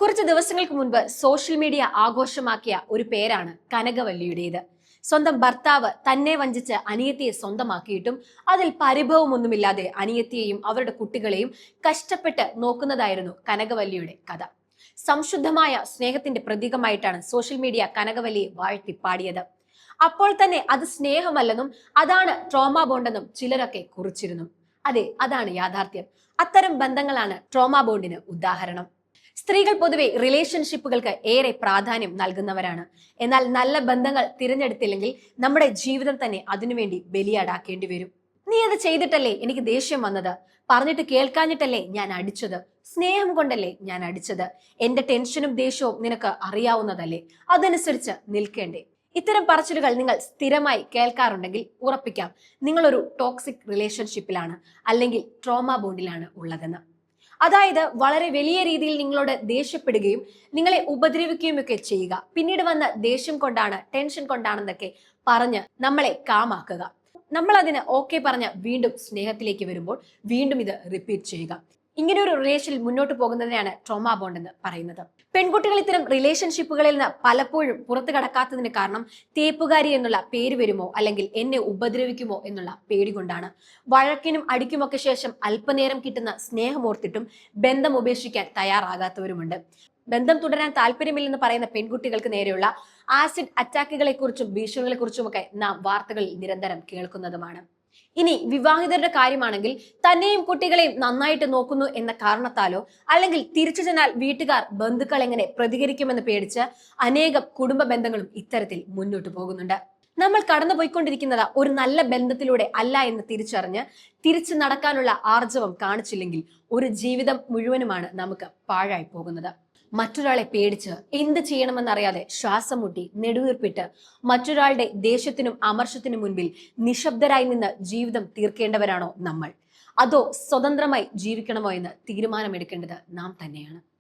കുറച്ച് ദിവസങ്ങൾക്ക് മുൻപ് സോഷ്യൽ മീഡിയ ആഘോഷമാക്കിയ ഒരു പേരാണ് കനകവല്ലിയുടേത്. സ്വന്തം ഭർത്താവ് തന്നെ വഞ്ചിച്ച് അനിയത്തിയെ സ്വന്തമാക്കിയിട്ടും അതിൽ പരിഭവമൊന്നുമില്ലാതെ അനിയത്തിയെയും അവരുടെ കുട്ടികളെയും കഷ്ടപ്പെട്ട് നോക്കുന്നതായിരുന്നു കനകവല്ലിയുടെ കഥ. സംശുദ്ധമായ സ്നേഹത്തിന്റെ പ്രതീകമായിട്ടാണ് സോഷ്യൽ മീഡിയ കനകവല്ലിയെ വാഴ്ത്തിപ്പാടിയത്. അപ്പോൾ തന്നെ അത് സ്നേഹമല്ലെന്നും അതാണ് ട്രോമ ബോണ്ടെന്നും ചിലരൊക്കെ കുറിച്ചിരുന്നു. അതെ, അതാണ് യാഥാർത്ഥ്യം. അത്തരം ബന്ധങ്ങളാണ് ട്രോമ ബോണ്ടിന് ഉദാഹരണം. സ്ത്രീകൾ പൊതുവെ റിലേഷൻഷിപ്പുകൾക്ക് ഏറെ പ്രാധാന്യം നൽകുന്നവരാണ്. എന്നാൽ നല്ല ബന്ധങ്ങൾ തിരഞ്ഞെടുത്തില്ലെങ്കിൽ നമ്മുടെ ജീവിതം തന്നെ അതിനുവേണ്ടി ബലിയാടാക്കേണ്ടി വരും. നീ അത് ചെയ്തിട്ടല്ലേ എനിക്ക് ദേഷ്യം വന്നത്, പറഞ്ഞിട്ട് കേൾക്കാഞ്ഞിട്ടല്ലേ ഞാൻ അടിച്ചത്, സ്നേഹം കൊണ്ടല്ലേ ഞാൻ അടിച്ചത്, എന്റെ ടെൻഷനും ദേഷ്യവും നിനക്ക് അറിയാവുന്നതല്ലേ, അതനുസരിച്ച് നിൽക്കേണ്ടേ. ഇത്തരം പറച്ചിലുകൾ നിങ്ങൾ സ്ഥിരമായി കേൾക്കാറുണ്ടെങ്കിൽ ഉറപ്പിക്കാം നിങ്ങളൊരു ടോക്സിക് റിലേഷൻഷിപ്പിലാണ് അല്ലെങ്കിൽ ട്രോമ ബോണ്ടിലാണ് ഉള്ളതെന്ന്. അതായത് വളരെ വലിയ രീതിയിൽ നിങ്ങളോട് ദേഷ്യപ്പെടുകയും നിങ്ങളെ ഉപദ്രവിക്കുകയും ഒക്കെ ചെയ്യുക, പിന്നീട് വന്ന ദേഷ്യം കൊണ്ടാണ് ടെൻഷൻ കൊണ്ടാണെന്നൊക്കെ പറഞ്ഞ് നമ്മളെ കാമാക്കുക. നമ്മൾ അതിന് ഓക്കെ പറഞ്ഞ് വീണ്ടും സ്നേഹത്തിലേക്ക് വരുമ്പോൾ വീണ്ടും ഇത് റിപ്പീറ്റ് ചെയ്യുക. ഇങ്ങനെ ഒരു റിലേഷനിൽ മുന്നോട്ട് പോകുന്നതിനാണ് ട്രോമ ബോണ്ട് എന്ന് പറയുന്നത്. പെൺകുട്ടികൾ ഇത്തരം റിലേഷൻഷിപ്പുകളിൽ നിന്ന് പലപ്പോഴും പുറത്തു കടക്കാത്തതിന് കാരണം തേപ്പുകാരി എന്നുള്ള പേര് വരുമോ അല്ലെങ്കിൽ എന്നെ ഉപദ്രവിക്കുമോ എന്നുള്ള പേടി കൊണ്ടാണ്. വഴക്കിനും അടിക്കുമൊക്കെ ശേഷം അല്പനേരം കിട്ടുന്ന സ്നേഹമോർത്തിട്ടും ബന്ധം ഉപേക്ഷിക്കാൻ തയ്യാറാകാത്തവരുമുണ്ട്. ബന്ധം തുടരാൻ താല്പര്യമില്ലെന്ന് പറയുന്ന പെൺകുട്ടികൾക്ക് നേരെയുള്ള ആസിഡ് അറ്റാക്കുകളെ കുറിച്ചും ഭീഷണികളെ കുറിച്ചുമൊക്കെ നാം വാർത്തകളിൽ നിരന്തരം കേൾക്കുന്നതുമാണ്. ഇനി വിവാഹിതരുടെ കാര്യമാണെങ്കിൽ തന്നെയും കുട്ടികളെയും നന്നായിട്ട് നോക്കുന്നു എന്ന കാരണത്താലോ അല്ലെങ്കിൽ തിരിച്ചു ചെന്നാൽ വീട്ടുകാർ ബന്ധുക്കൾ എങ്ങനെ പ്രതികരിക്കുമെന്ന് പേടിച്ച് അനേകം കുടുംബ ബന്ധങ്ങളും ഇത്തരത്തിൽ മുന്നോട്ട് പോകുന്നുണ്ട്. നമ്മൾ കടന്നുപോയിക്കൊണ്ടിരിക്കുന്നത് ഒരു നല്ല ബന്ധത്തിലൂടെ അല്ല എന്ന് തിരിച്ചറിഞ്ഞ് തിരിച്ചു നടക്കാനുള്ള ആർജവം കാണിച്ചില്ലെങ്കിൽ ഒരു ജീവിതം മുഴുവനുമാണ് നമുക്ക് പാഴായി പോകുന്നത്. മറ്റൊരാളെ പേടിച്ച് എന്ത് ചെയ്യണമെന്നറിയാതെ ശ്വാസം മുട്ടി നെടുവീർപ്പിട്ട് മറ്റൊരാളുടെ ദേഷ്യത്തിനും അമർഷത്തിനും മുൻപിൽ നിശബ്ദരായി നിന്ന് ജീവിതം തീർക്കേണ്ടവരാണോ നമ്മൾ, അതോ സ്വതന്ത്രമായി ജീവിക്കണമോ എന്ന് തീരുമാനമെടുക്കേണ്ടത് നാം തന്നെയാണ്.